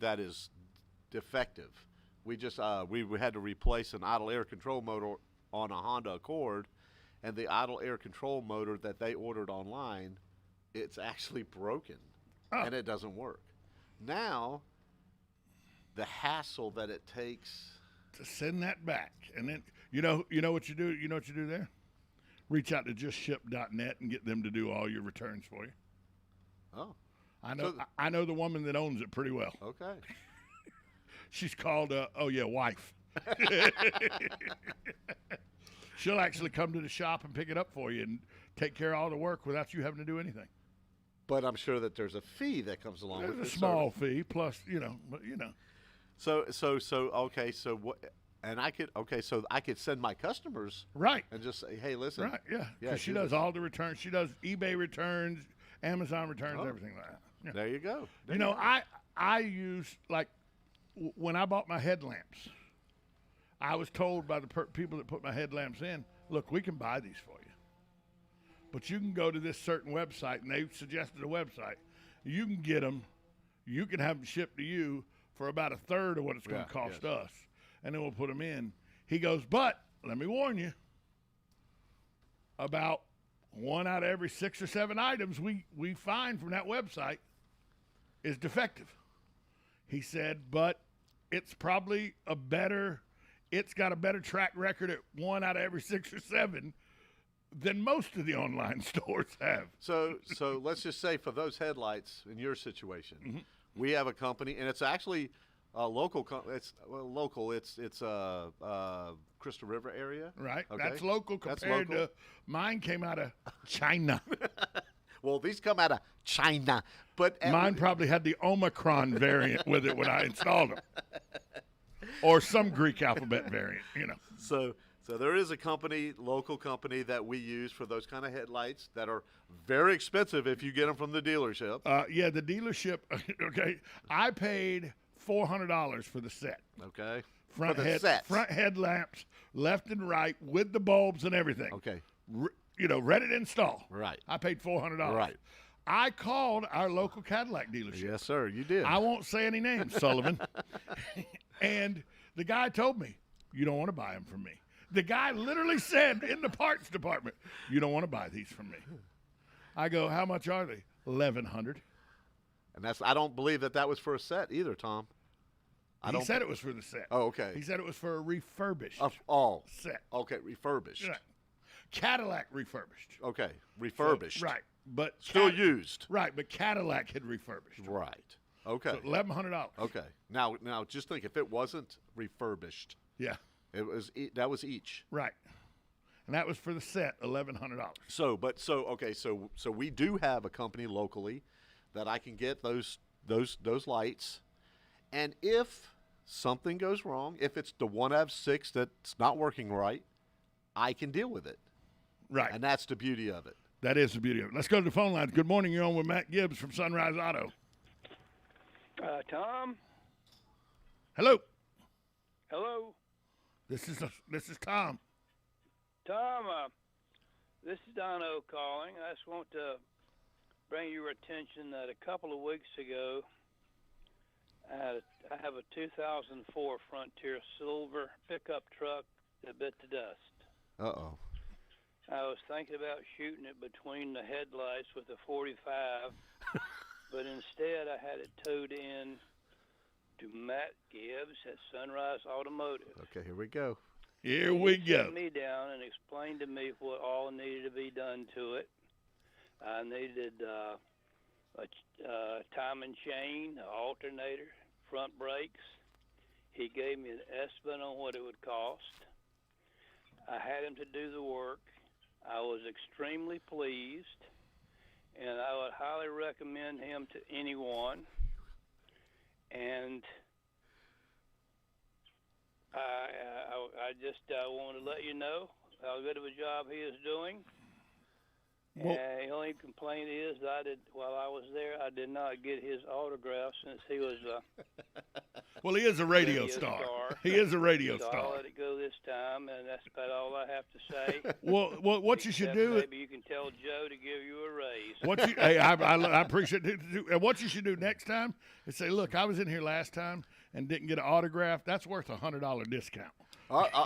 that is defective. We just we had to replace an idle air control motor on a Honda Accord, and the idle air control motor that they ordered online, it's actually broken, and it doesn't work. Now, the hassle that it takes to send that back, and then you know what you do. You know what you do there? Reach out to justship.net and get them to do all your returns for you. Oh, I know the woman that owns it pretty well. Okay. She's called wife. She'll actually come to the shop and pick it up for you and take care of all the work without you having to do anything. But I'm sure that there's a fee that comes along with it. There's a small fee plus, So okay, so what? And I could send my customers right and just say, hey, listen, right, yeah, because she does all the returns. She does eBay returns, Amazon returns, everything like that. Yeah. There you go. I use when I bought my headlamps, I was told by the people that put my headlamps in, look, we can buy these for you, but you can go to this certain website, and they suggested a website. You can get them, you can have them shipped to you for about a third of what it's going to cost us, and then we'll put them in. He goes, but let me warn you, about 1 out of every 6 or 7 items we find from that website is defective. He said, but it's probably it's got a better track record at 1 out of every 6 or 7 than most of the online stores have. So let's just say for those headlights in your situation, we have a company, and it's actually a local. It's local. It's Crystal River area. Right. Okay? That's local compared to mine came out of China. Well, these come out of China, but mine probably had the Omicron variant with it when I installed them, or some Greek alphabet variant. So there is a local company that we use for those kind of headlights that are very expensive if you get them from the dealership. The dealership. Okay, I paid $400 for the set. Okay. Front headlamps, left and right, with the bulbs and everything. Okay. Ready to install. Right. I paid $400. Right. I called our local Cadillac dealership. Yes, sir, you did. I won't say any names, Sullivan. And the guy told me, you don't want to buy them from me. The guy literally said in the parts department, you don't want to buy these from me. I go, how much are they? $1,100. And I don't believe that was for a set either, Tom. He said it was for the set. Oh, okay. He said it was for a refurbished set. Okay, refurbished. Right. Cadillac refurbished. Okay, refurbished. So, right, but still used. Right, but Cadillac had refurbished. Right. Okay. So $1,100. Okay. Now, just think if it wasn't refurbished. Yeah. That was each. Right. And that was for the set, $1,100. So we do have a company locally that I can get those lights, and if something goes wrong, if it's the 1 out of 6 that's not working right, I can deal with it. Right. And that's the beauty of it. That is the beauty of it. Let's go to the phone lines. Good morning. You're on with Matt Gibbs from Sunrise Auto. Tom? Hello. Hello. This is Tom. Tom, this is Dono calling. I just want to bring your attention that a couple of weeks ago, I have a 2004 Frontier Silver pickup truck that bit the dust. Uh-oh. I was thinking about shooting it between the headlights with a .45, but instead I had it towed in to Matt Gibbs at Sunrise Automotive. Okay, here we go. Here we go. He sat me down and explained to me what all needed to be done to it. I needed a timing chain, an alternator, front brakes. He gave me an estimate on what it would cost. I had him to do the work. I was extremely pleased, and I would highly recommend him to anyone. And I just want to let you know how good of a job he is doing. Well, the only complaint is while I was there, I did not get his autograph since he was well, he is a radio star. He is a radio so star. I'll let it go this time, and that's about all I have to say. Well, what you should Except do. maybe you can tell Joe to give you a raise. What you, hey, I appreciate it. And what you should do next time is say, look, I was in here last time and didn't get an autograph. That's worth $100 discount.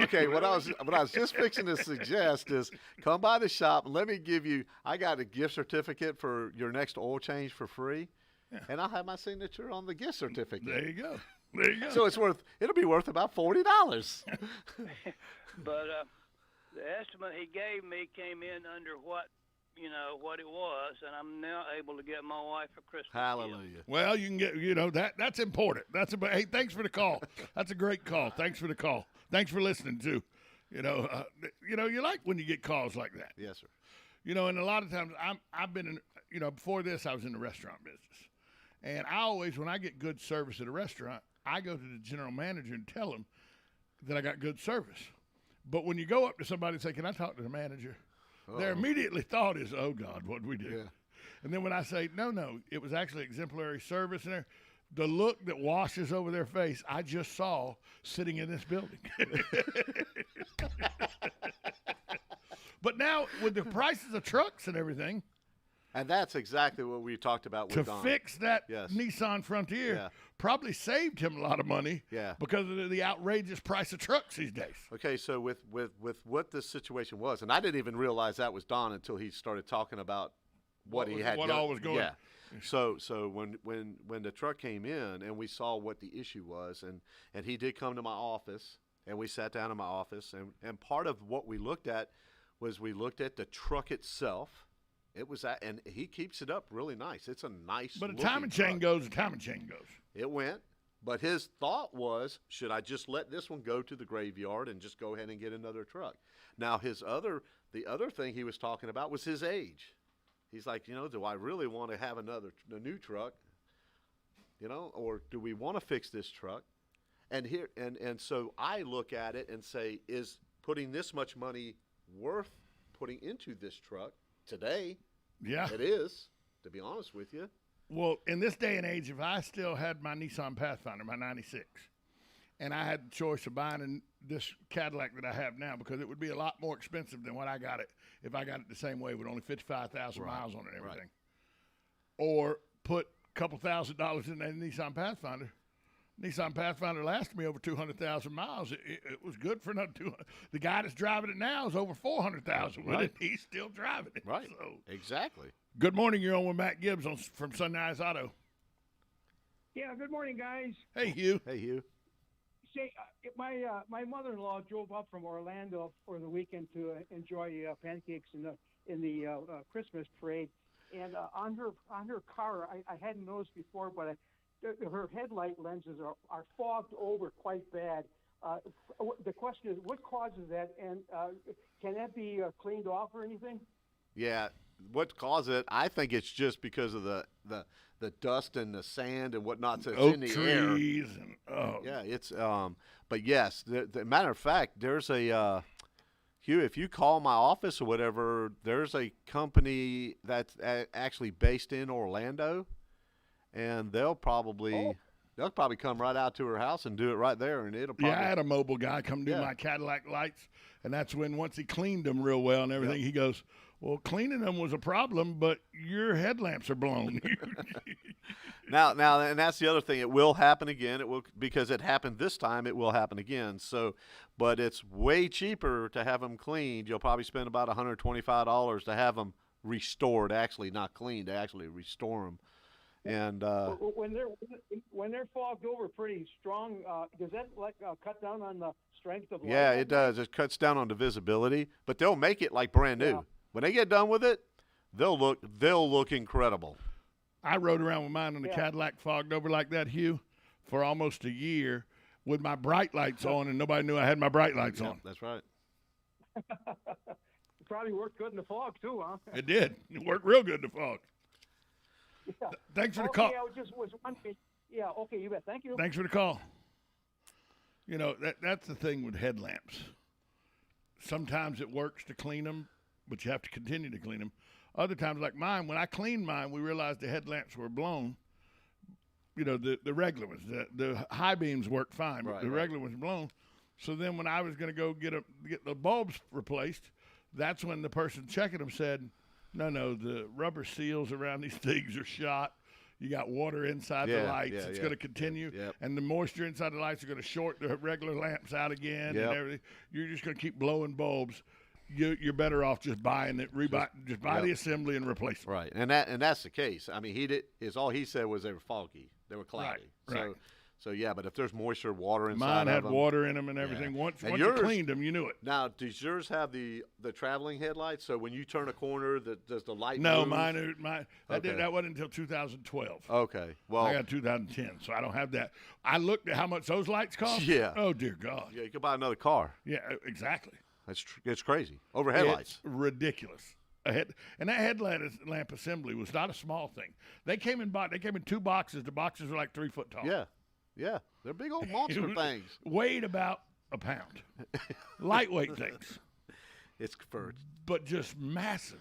Okay, what I was just fixing to suggest is come by the shop and let me give you. I got a gift certificate for your next oil change for free, and I'll have my signature on the gift certificate. There you go. There you go. So it'll be worth about $40. But the estimate he gave me came in under what it was, and I'm now able to get my wife a Christmas gift. Hallelujah. Well, you can get that's important. Hey, thanks for the call. That's a great call. Thanks for the call. Thanks for listening too. You like when you get calls like that. Yes, sir. And a lot of times I've been in, before this I was in the restaurant business, and I always, when I get good service at a restaurant, I go to the general manager and tell him that I got good service. But when you go up to somebody and say, "Can I talk to the manager?" Their immediately thought is, "Oh God, what did we do?" Yeah. And then when I say, "No, it was actually exemplary service," and the look that washes over their face, I just saw sitting in this building. But now with the prices of trucks and everything, and that's exactly what we talked about with to Don. fix that Yes. Nissan Frontier, Yeah. probably saved him a lot of money. Yeah. Because of the outrageous price of trucks these days. Okay, so with what this situation was, and I didn't even realize that was Don until he started talking about what he had. What all was going. Yeah. So when the truck came in and we saw what the issue was, and he did come to my office, and we sat down in my office, and part of what we looked at was we looked at the truck itself. It was that, and he keeps it up really nice. It's a nice. But a timing chain goes. A timing chain goes. It went, but his thought was, should I just let this one go to the graveyard and just go ahead and get another truck? Now the other thing he was talking about was his age. He's like, do I really want to have a new truck? Or do we want to fix this truck? And so I look at it and say, is putting this much money worth putting into this truck? Today, Yeah. it is, to be honest with you. Well, in this day and age, if I still had my Nissan Pathfinder, my 96, and I had the choice of buying this Cadillac that I have now, because it would be a lot more expensive than what I got it if I got it the same way with only 55,000 miles on it and everything. Right. Or put a couple $1,000s in that Nissan Pathfinder. Nissan Pathfinder lasted me over 200,000 miles. It was good for another 200. The guy that's driving it now is over 400,000 with it. He's still driving it. Right. So, Exactly. good morning. You're on with Matt Gibbs from Sunrise Auto. Yeah, good morning, guys. Hey, Hugh. Hey, Hugh. Say, my mother-in-law drove up from Orlando for the weekend to enjoy pancakes in the Christmas parade, and on her car, I hadn't noticed before, but her headlight lenses are fogged over quite bad. The question is, what causes that, and can that be cleaned off or anything? Yeah, what caused it? I think it's just because of the dust and the sand and whatnot that's Oak in the air. trees and Yeah, it's but yes, the matter of fact, there's a Hugh. If you call my office or whatever, there's a company that's actually based in Orlando, and they'll probably come right out to her house and do it right there, and it'll probably. Yeah, I had a mobile guy come do my Cadillac lights, and that's when once he cleaned them real well and everything, he goes, "Well, cleaning them was a problem, but your headlamps are blown." Now, and that's the other thing. It will happen again. It will, because it happened this time. It will happen again. So, but it's way cheaper to have them cleaned. You'll probably spend about $125 to have them restored. Actually, not cleaned. To actually restore them. And when they're fogged over pretty strong, does that cut down on the strength of light? yeah, it does. It cuts down on the visibility, but they'll make it like brand new. Yeah. When they get done with it, they'll look incredible. I rode around with mine on the Cadillac fogged over like that, Hugh, for almost a year with my bright lights on, and nobody knew I had my bright lights on. That's right. It probably worked good in the fog too, huh? It did. It worked real good in the fog. Yeah. Thanks for the call. I just was wondering. Yeah, okay, you bet. Thank you. Thanks for the call. That's the thing with headlamps. Sometimes it works to clean them, but you have to continue to clean them. Other times, like mine, when I cleaned mine, we realized the headlamps were blown. The regular ones. The high beams worked fine, but the regular ones blown. So then when I was going to go get the bulbs replaced, that's when the person checking them said, no, the rubber seals around these things are shot. You got water inside the lights. It's going to continue. Yep. And the moisture inside the lights are going to short the regular lamps out again Yep. and everything. You're just going to keep blowing bulbs. You're better off just buying it, just buy the assembly and replace it. Right, and that's the case. I mean, all he said was they were foggy, they were cloudy. Right. So yeah, but if there's moisture, water inside Mine had of them, water in them and everything. Once And you yours- cleaned them, you knew it. Now, does yours have the traveling headlights? So when you turn a corner, does the light No, move? mine. Okay. That wasn't until 2012. Okay, well, I got 2010, so I don't have that. I looked at how much those lights cost. Yeah. Oh dear God. yeah, you could buy another car. Yeah, exactly. It's crazy. Overhead lights. It's ridiculous. And that headlamp assembly was not a small thing. They came in 2 boxes. The boxes were like 3 foot tall. Yeah, they're big old monster things. Weighed about a pound. Lightweight things, It's for but just massive.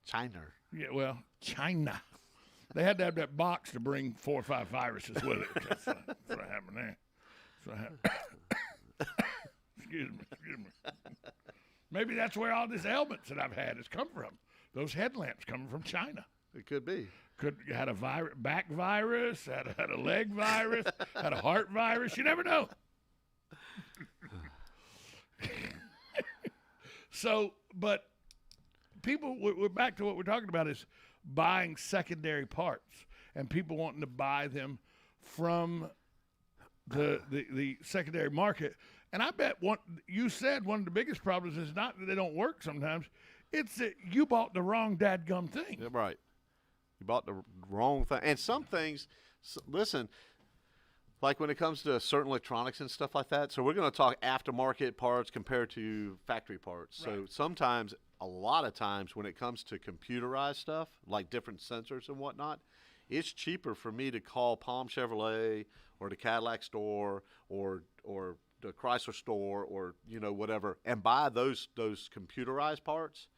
China. Yeah, well, China. They had to have that box to bring 4 or 5 viruses with it. That's what happened there. That's what happened. Excuse me. Maybe that's where all these ailments that I've had has come from. Those headlamps coming from China. It could be. Had a back virus, had a leg virus, had a heart virus. You never know. So, but people, we're back to what we're talking about is buying secondary parts and people wanting to buy them from the secondary market. And I bet you said one of the biggest problems is not that they don't work sometimes. It's that you bought the wrong dadgum thing. Yeah, right. You bought the wrong thing. And some things, listen, like when it comes to certain electronics and stuff like that, so we're going to talk aftermarket parts compared to factory parts. Right. So sometimes, a lot of times when it comes to computerized stuff, like different sensors and whatnot, it's cheaper for me to call Palm Chevrolet or the Cadillac store or the Chrysler store or, whatever, and buy those computerized parts.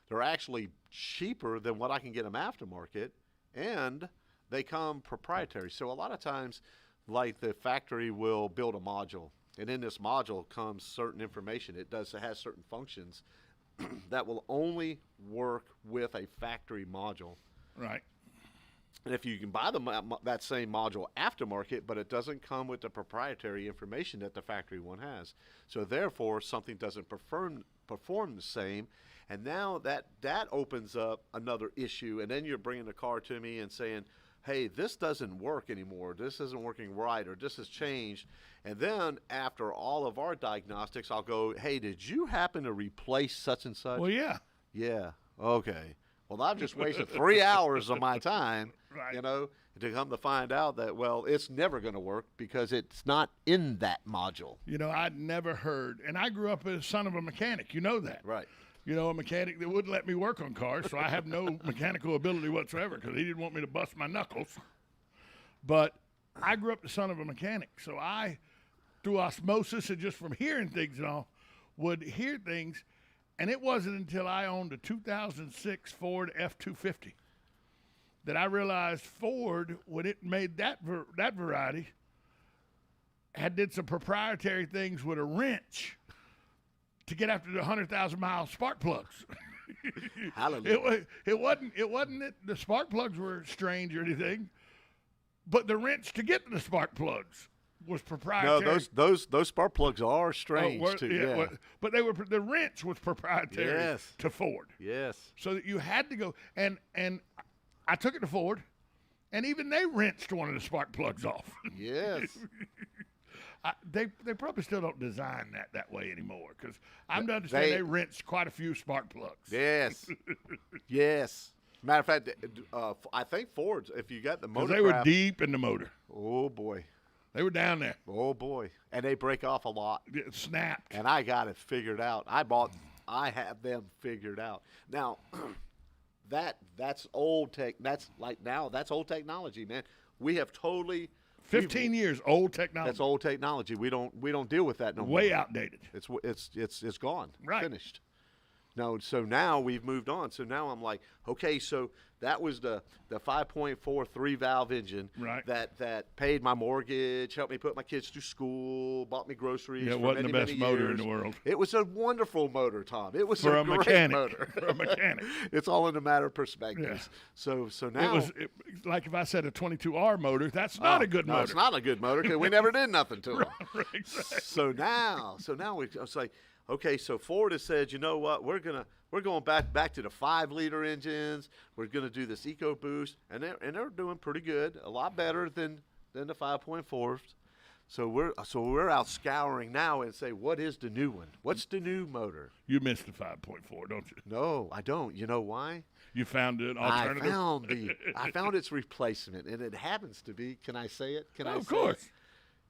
They're actually cheaper than what I can get them aftermarket, and they come proprietary. So a lot of times, like the factory will build a module, and in this module comes certain information. It has certain functions that will only work with a factory module. Right. And if you can buy that same module aftermarket, but it doesn't come with the proprietary information that the factory one has. So therefore, something doesn't perform the same. And now that opens up another issue. And then you're bringing the car to me and saying, hey, this doesn't work anymore. This isn't working right, or this has changed. And then after all of our diagnostics, I'll go, hey, did you happen to replace such and such? Well, yeah. Yeah. Okay. Well, I've just wasted 3 hours of my time, Right. to come to find out that, well, it's never going to work because it's not in that module. I'd never heard, and I grew up as a son of a mechanic. You know that. Right. A mechanic that wouldn't let me work on cars, so I have no mechanical ability whatsoever because he didn't want me to bust my knuckles. But I grew up the son of a mechanic, so I, through osmosis and just from hearing things and all, would hear things, and it wasn't until I owned a 2006 Ford F-250 that I realized Ford, when it made that variety, did some proprietary things with a wrench to get after the 100,000-mile spark plugs. Hallelujah. It wasn't that the spark plugs were strange or anything, but the wrench to get to the spark plugs was proprietary. No, those spark plugs are strange too. Yeah. But the wrench was proprietary to Ford. Yes. So that you had to go and I took it to Ford, and even they wrenched one of the spark plugs off. Yes. They probably still don't design that way anymore because I'm to understand they wrenched quite a few spark plugs. Yes. Yes. Matter of fact, I think Ford's, if you got the motor, they were deep in the motor. Oh boy. They were down there. Oh boy. And they break off a lot. It snapped. And I got it figured out. I have them figured out. Now, that's old tech. That's old technology, man. We have totally 15 years old technology. That's old technology. We don't deal with that no more. Way outdated. It's gone. Right. Finished. No, so now we've moved on. So now I'm like, okay, so That was the 5.4 3-valve engine Right. that paid my mortgage, helped me put my kids through school, bought me groceries. Yeah, it for wasn't many, the best many motor in years. the world. It was a wonderful motor, Tom. It was For a a great mechanic. motor. For a mechanic. It's all in a matter of perspective. Yeah. So now Like if I said a 22R motor, that's not a good no, motor. it's not a good motor because we never did nothing to it. Right, exactly. So now I was like, okay, so Ford has said, you know what, we're going back to the 5-liter engines. We're gonna do this EcoBoost, and they're doing pretty good, a lot better than the 5.4s. So we're out scouring now and say, what is the new one? What's the new motor? You missed the 5.4, don't you? No, I don't. You know why? You found an alternative. I found its replacement, and it happens to be. Can I say it? Can I? Of say course. it?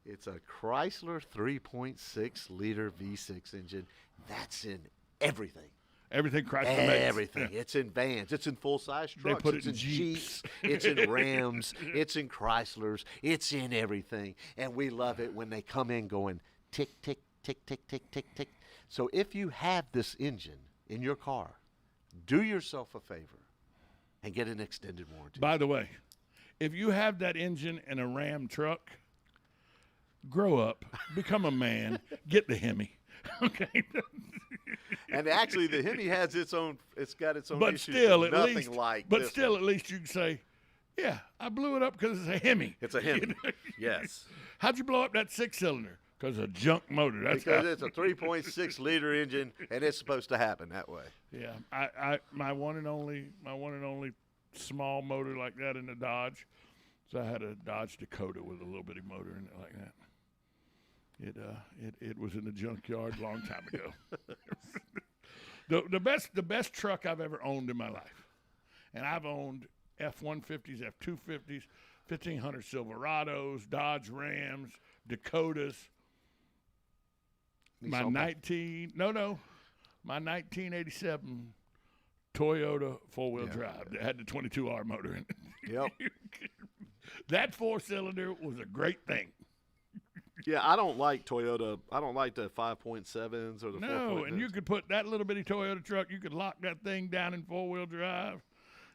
It's a Chrysler 3.6-liter V6 engine. That's in everything. Everything Chrysler makes. Everything. Yeah. It's in vans. It's in full-size trucks. put it it's in in Jeeps. It's in Rams. It's in Chryslers. It's in everything. And we love it when they come in going tick, tick, tick, tick, tick, tick, tick. So if you have this engine in your car, do yourself a favor and get an extended warranty. By the way, if you have that engine in a Ram truck, grow up, become a man, get the Hemi. Okay. And actually, the Hemi has its own. It's got its own But issues. still, at Nothing least, like but this still, one. at least you can say, yeah, I blew it up because it's a Hemi. It's a Hemi. Yes. How'd you blow up that 6-cylinder? Because of a junk motor. That's Because how. it's a 3.6-liter engine, and it's supposed to happen that way. Yeah, I my one and only small motor like that in the Dodge. So I had a Dodge Dakota with a little bitty motor in it like that. It was in the junkyard a long time ago. the best truck I've ever owned in my life, and I've owned F-150s, F-250s, 1500 Silverados, Dodge Rams, Dakotas. My 1987 Toyota 4-wheel drive that had the 22R motor in it. Yep. That 4-cylinder was a great thing. Yeah, I don't like Toyota. I don't like the 5.7s or the 4.0s. No, and you could put that little bitty Toyota truck, you could lock that thing down in 4-wheel drive,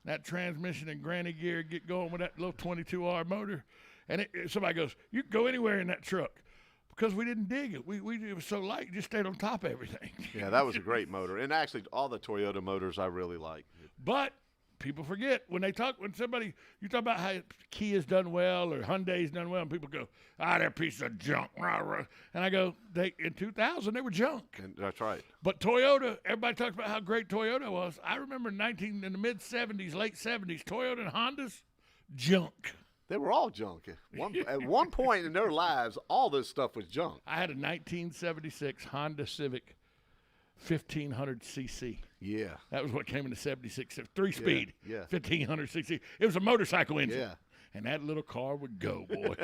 that transmission and granny gear get going with that little 22R motor. And somebody goes, you can go anywhere in that truck. Because we didn't dig it. It was so light, it just stayed on top of everything. Yeah, that was a great motor. And actually, all the Toyota motors I really like. But people forget when you talk about how Kia's done well or Hyundai's done well, and people go, they're a piece of junk. Rah, rah. And I go, in 2000, they were junk. And that's right. But Toyota, everybody talks about how great Toyota was. I remember in the mid-'70s, late 70s, Toyota and Hondas, junk. They were all junk. At one point in their lives, all this stuff was junk. I had a 1976 Honda Civic 1500cc. Yeah. That was what came in the 76, 3-speed, Yeah. 1500cc. It was a motorcycle engine. Yeah. And that little car would go, boy.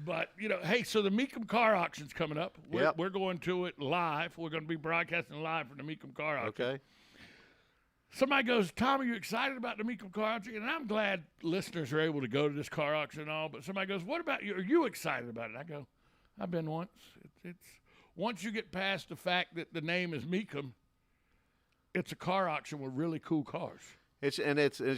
But, hey, so the Mecum car auction's coming up. We're going to it live. We're going to be broadcasting live from the Mecum car auction. Okay. Somebody goes, Tom, are you excited about the Mecum car auction? And I'm glad listeners are able to go to this car auction and all. But somebody goes, what about you? Are you excited about it? I go, I've been once. It's once you get past the fact that the name is Mecum, it's a car auction with really cool cars. It's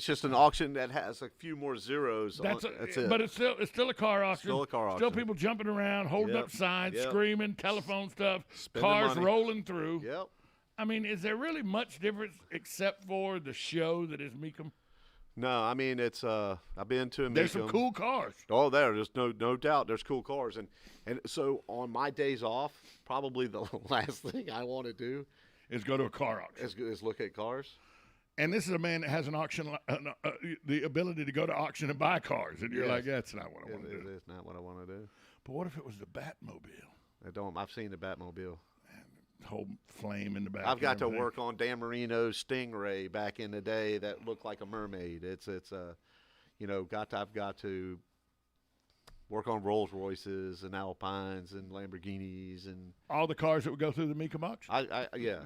just an auction that has a few more zeros. That's it. But it's still a car auction. Still a car auction. Still people jumping around, holding up signs, screaming, telephone stuff, Spending cars money. rolling through. Yep. I mean, is there really much difference except for the show that is Mecum? No, I mean it's. I've been to a There's Mecum. some cool cars. Oh, there's no doubt. There's cool cars, and so on my days off, probably the last thing I want to do Is go to a car auction. is look at cars. And this is a man that has an auction, the ability to go to auction and buy cars, and you're Yes. like, that's not what I want to do. It's not what I want to do. But what if it was the Batmobile? I've seen the Batmobile. Whole flame in the back. I've got and to everything. work on Dan Marino's Stingray back in the day that looked like a mermaid. I've got to work on Rolls Royces and Alpines and Lamborghinis and All the cars that would go through the Mecum auction. yeah.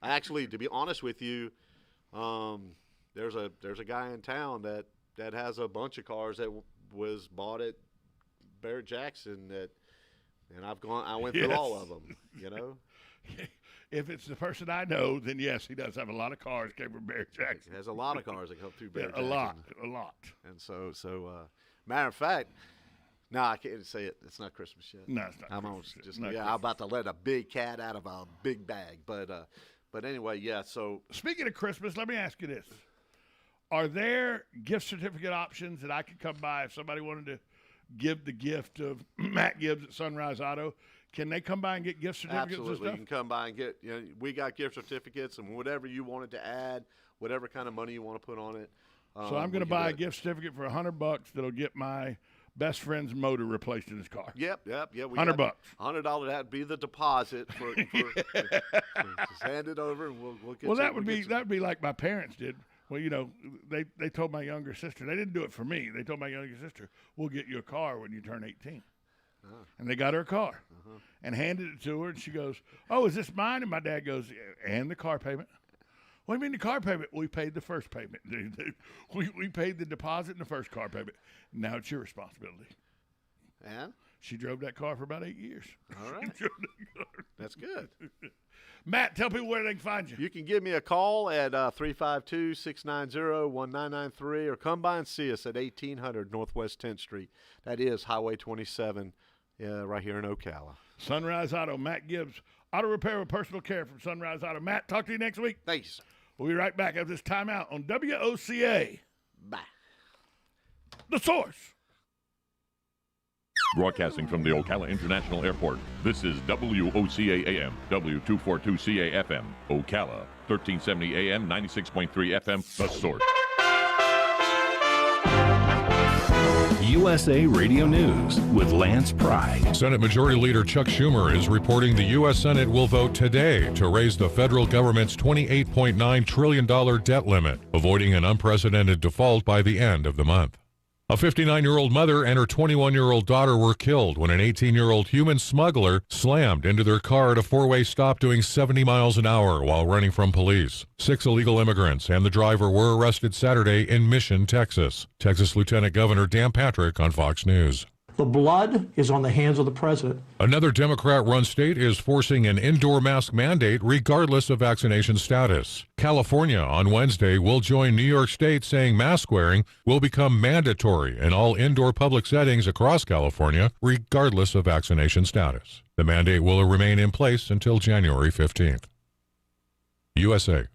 Actually, to be honest with you, there's a guy in town that has a bunch of cars that was bought at Barrett Jackson and I went through Yes. all of them. If it's the person I know, then yes, he does have a lot of cars came from Barry Jackson. He has a lot of cars that come through Barry Yeah, Jackson. a lot. And matter of fact, no, I can't say it. It's not Christmas yet. No, it's not. I'm Christmas. almost just Not I'm about to let a big cat out of a big bag. But anyway, yeah. So Speaking of Christmas, let me ask you this: are there gift certificate options that I could come by if somebody wanted to give the gift of Matt Gibbs at Sunrise Auto? Can they come by and get gift certificates absolutely, and you stuff? can come by and get. We got gift certificates and whatever you wanted to add, whatever kind of money you want to put on it. So I'm going to buy a gift certificate for $100 that'll get my best friend's motor replaced in his car. Yep. $100. $100. That'd be the deposit for just hand it over and we'll get. Well, that would be like my parents did. Well, they told my younger sister. They didn't do it for me. They told my younger sister, "We'll get you a car when you turn 18." And they got her a car and handed it to her, and she goes, "Oh, is this mine?" And my dad goes, "And the car payment." What do you mean the car payment? We paid the first payment. We paid the deposit and the first car payment. Now it's your responsibility. And She drove that car for about 8 years. all right, that's good. Matt, tell people where they can find you. You can give me a call at 352-690-1993 or come by and see us at 1800 Northwest 10th Street. That is Highway 27 right here in Ocala. Sunrise Auto, Matt Gibbs. Auto repair with personal care from Sunrise Auto. Matt, talk to you next week. Thanks. We'll be right back after this timeout on WOCA. Bye. The Source. Broadcasting from the Ocala International Airport, this is WOCA AM, W242CA FM, Ocala, 1370 AM, 96.3 FM, The Source. USA Radio News with Lance Pry. Senate Majority Leader Chuck Schumer is reporting the U.S. Senate will vote today to raise the federal government's $28.9 trillion debt limit, avoiding an unprecedented default by the end of the month. A 59-year-old mother and her 21-year-old daughter were killed when an 18-year-old human smuggler slammed into their car at a four-way stop doing 70 miles an hour while running from police. 6 illegal immigrants and the driver were arrested Saturday in Mission, Texas. Texas Lieutenant Governor Dan Patrick on Fox News. The blood is on the hands of the president. Another Democrat-run state is forcing an indoor mask mandate regardless of vaccination status. California on Wednesday will join New York State saying mask wearing will become mandatory in all indoor public settings across California regardless of vaccination status. The mandate will remain in place until January 15th. USA